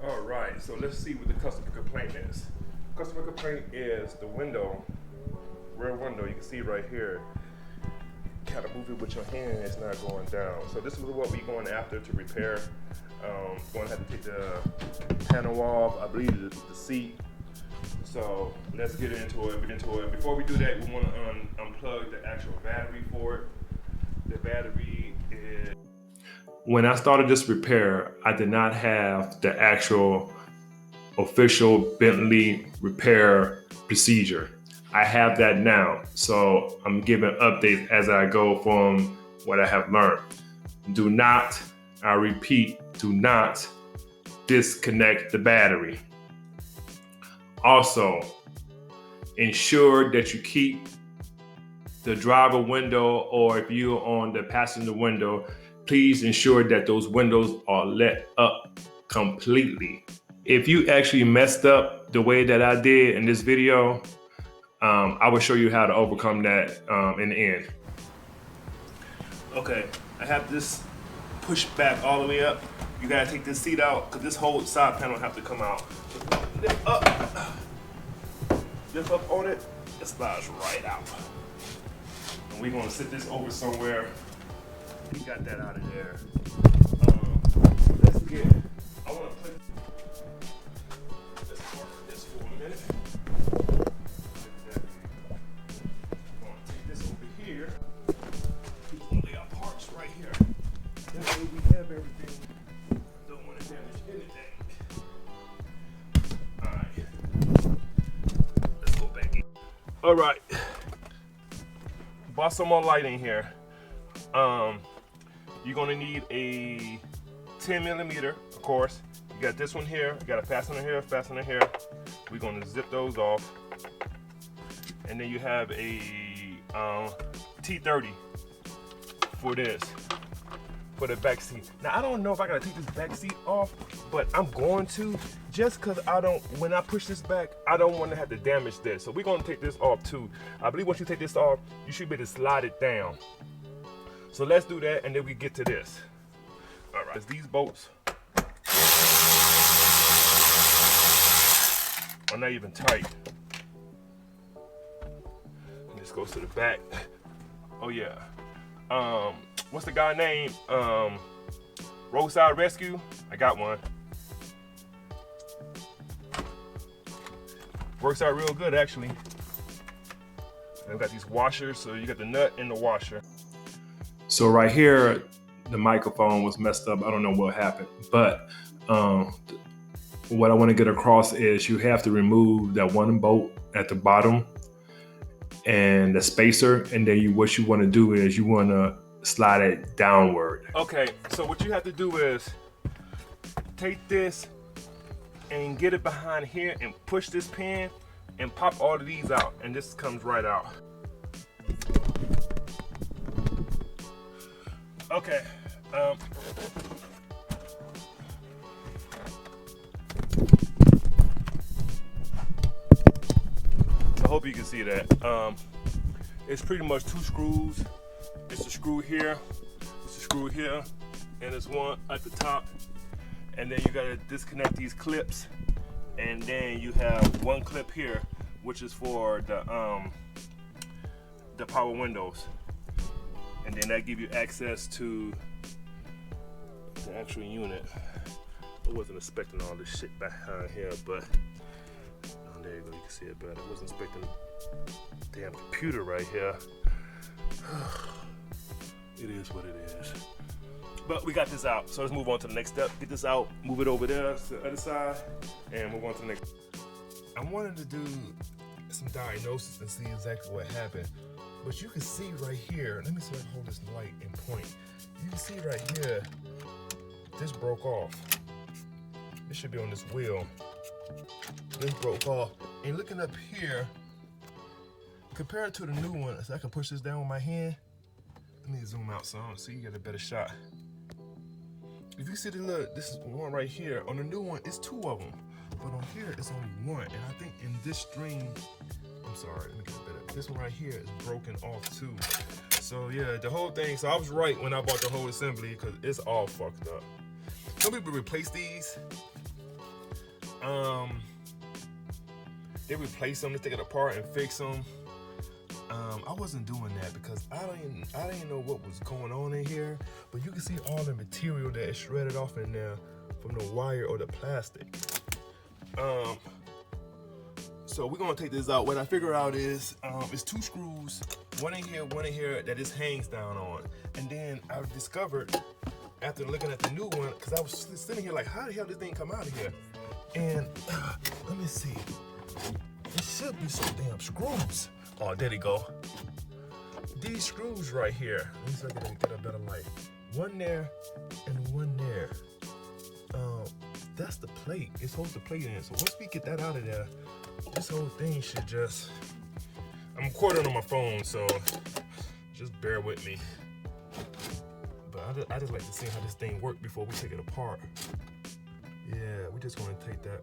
All right, so let's see what the customer complaint is. Customer complaint is the window, rear window. You can see right here. Kind of move it with your hand, it's not going down. So this is what we're going after to repair. Going to have to take the panel off. I believe the seat. So let's get into it. Before we do that, we want to unplug the actual battery for it. The battery is. When I started this repair, I did not have the actual official Bentley repair procedure. I have that now, so I'm giving updates as I go from what I have learned. Do not, I repeat, do not disconnect the battery. Also, ensure that you keep the driver window, or if you're on the passenger window, please ensure that those windows are lit up completely. If you actually messed up the way that I did in this video, I will show you how to overcome that in the end. Okay, I have this pushed back all the way up. You gotta take this seat out because this whole side panel have to come out. Lift up on it, it slides right out. And we're gonna sit this over somewhere. We got that out of there. I wanna put, let's work this for a minute. Here, we lay our parts right here. That way we have everything. Don't want to damage anything. Alright. Let's go back in. Alright. Bought some more lighting here. You're gonna need a 10mm, of course. You got this one here, you got a fastener here. We're gonna zip those off. And then you have a T30 for this, for the back seat. Now I don't know if I gotta take this back seat off, but I'm going to, just cause when I push this back, I don't want to have to damage this. So we're gonna take this off too. I believe once you take this off, you should be able to slide it down. So let's do that and then we get to this. All right, these bolts are not even tight. This goes to the back. Oh yeah. What's the guy name? Roadside Rescue. I got one. Works out real good actually. And I've got these washers, so you got the nut and the washer. So right here, the microphone was messed up. I don't know what happened, but what I want to get across is you have to remove that one bolt at the bottom and the spacer, and then what you want to do is you want to slide it downward. Okay, so what you have to do is take this and get it behind here and push this pin and pop all of these out, and this comes right out. Okay. I hope you can see that. It's pretty much two screws. It's a screw here, it's a screw here, and there's one at the top. And then you gotta disconnect these clips. And then you have one clip here, which is for the power windows. And then that give you access to the actual unit. I wasn't expecting all this shit behind here, but oh, there you go, you can see it better. I wasn't expecting the damn computer right here. It is what it is. But we got this out, so let's move on to the next step. Get this out, move it over there to the other side, and move on to the next. I wanted to do some diagnosis and see exactly what happened. But you can see right here, let me see if I can hold this light and point. You can see right here, this broke off. This should be on this wheel. This broke off. And looking up here, compared to the new one, so I can push this down with my hand. Let me zoom out some so you get a better shot. If you see the look, this is one right here. On the new one, it's two of them. But on here, it's only one. And I think in this string, I'm sorry, let me get it better. This one right here is broken off too. So yeah, the whole thing, so I was right when I bought the whole assembly because it's all fucked up. Some people replace these They replace them, they take it apart and fix them. I wasn't doing that because I didn't know what was going on in here, but you can see all the material that is shredded off in there from the wire or the plastic. So we're gonna take this out. What I figure out is it's 2 screws, one in here that this hangs down on. And then I discovered after looking at the new one, because I was sitting here like, how the hell did this thing come out of here? And let me see. There should be some damn screws. Oh, there they go. These screws right here. Let me see if I can get a better light. One there and one there. That's the plate. It's holds the plate in. So once we get that out of there, this whole thing should just. I'm recording on my phone, so just bear with me. But I just like to see how this thing works before we take it apart. Yeah, we're just gonna take that.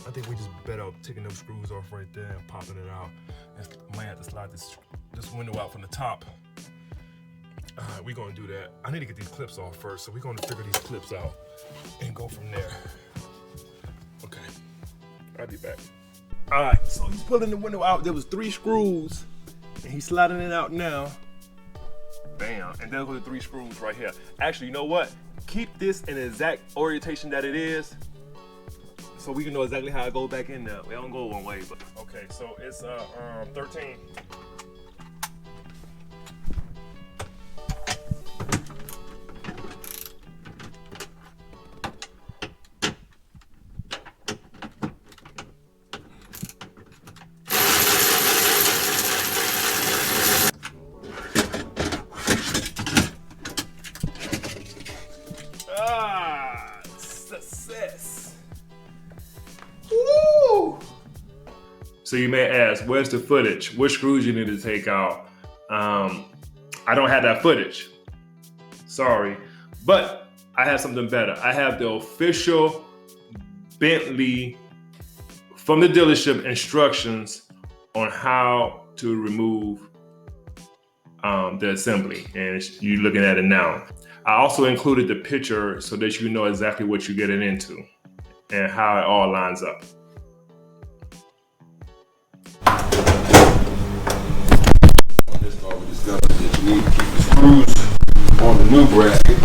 I think we just better off taking those screws off right there and popping it out. I might have to slide this window out from the top. We're gonna do that. I need to get these clips off first, so we're gonna figure these clips out and go from there. Okay, I'll be back. All right, so he's pulling the window out. There was 3 screws, and he's sliding it out now. Bam, and there go the 3 screws right here. Actually, you know what? Keep this in the exact orientation that it is, so we can know exactly how it goes back in there. We don't go one way, but okay. So it's 13. Success. Woo! So you may ask, where's the footage? Which screws you need to take out? I don't have that footage. Sorry. But I have something better. I have the official Bentley from the dealership instructions on how to remove the assembly. And you're looking at it now. I also included the picture so that you know exactly what you're getting into and how it all lines up. On this part, we discovered that you need to keep the screws on the new bracket.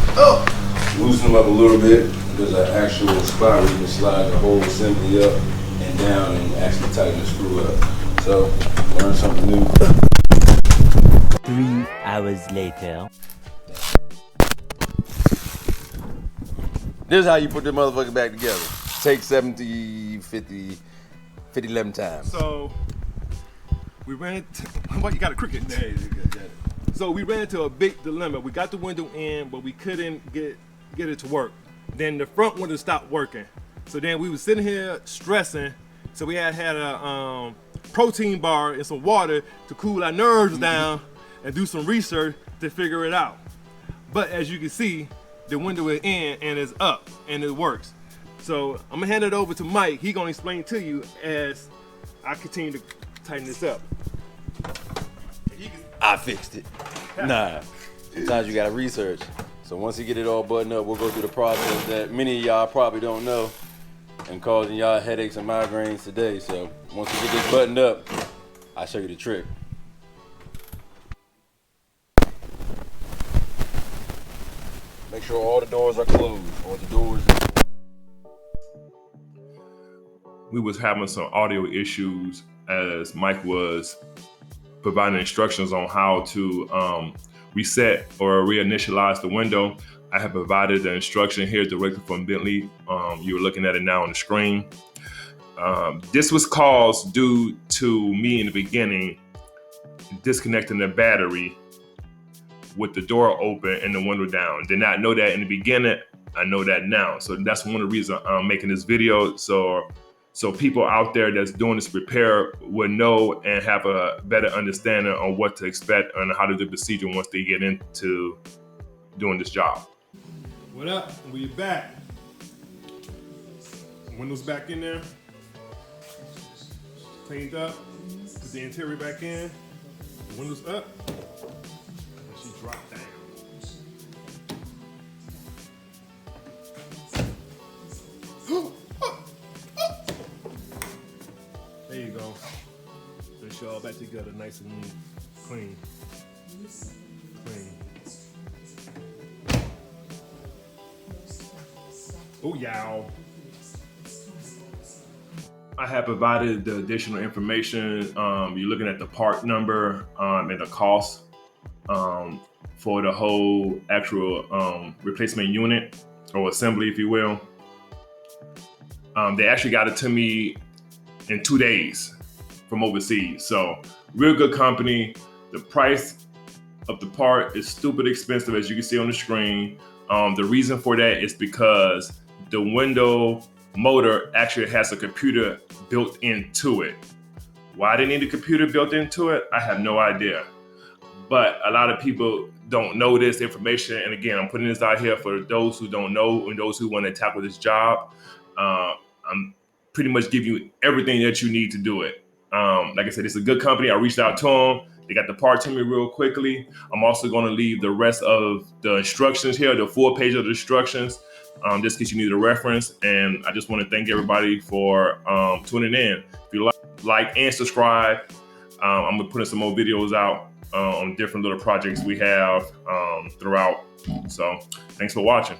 Loosen them up a little bit. There's an actual spot where you can slide the whole assembly up and down and actually tighten the screw up. So, learn something new. 3 hours later. This is how you put the motherfucker back together. Take 70, 50, 11 times. So we ran into, well, you got a cricket. So we ran into a big dilemma. We got the window in, but we couldn't get it to work. Then the front window stopped working. So then we were sitting here stressing. So we had a protein bar and some water to cool our nerves down and do some research to figure it out. But as you can see, the window is in and it's up and it works. So I'm gonna hand it over to Mike. He gonna explain to you as I continue to tighten this up. I fixed it. Nah, sometimes you gotta research. So once you get it all buttoned up, we'll go through the process that many of y'all probably don't know and causing y'all headaches and migraines today. So once you get this buttoned up, I'll show you the trick. Make sure all the doors are closed, or the doors. We was having some audio issues as Mike was providing instructions on how to reset or reinitialize the window. I have provided the instruction here directly from Bentley. You're looking at it now on the screen. This was caused due to me in the beginning disconnecting the battery with the door open and the window down. Did not know that in the beginning. I know that now. So that's one of the reasons I'm making this video. So people out there that's doing this repair will know and have a better understanding on what to expect and how to do the procedure once they get into doing this job. What up? We're back. Windows back in there. Cleaned up. Put the interior back in. The windows up. She dropped down. it all back together nice and neat, clean. Oh, yow. I have provided the additional information. You're looking at the part number and the cost for the whole actual replacement unit or assembly, if you will. They actually got it to me in 2 days from overseas. So real good company. The price of the part is stupid expensive, as you can see on the screen. The reason for that is because the window motor actually has a computer built into it. Why they need a computer built into it, I have no idea. But a lot of people don't know this information. And again, I'm putting this out here for those who don't know and those who want to tackle this job. I'm pretty much giving you everything that you need to do it. Like I said, it's a good company. I reached out to them. They got the part to me real quickly. I'm also going to leave the rest of the instructions here, the full page of the instructions, just in case you need a reference. And I just want to thank everybody for tuning in. If you like and subscribe, I'm going to put some more videos out on different little projects we have throughout. So thanks for watching.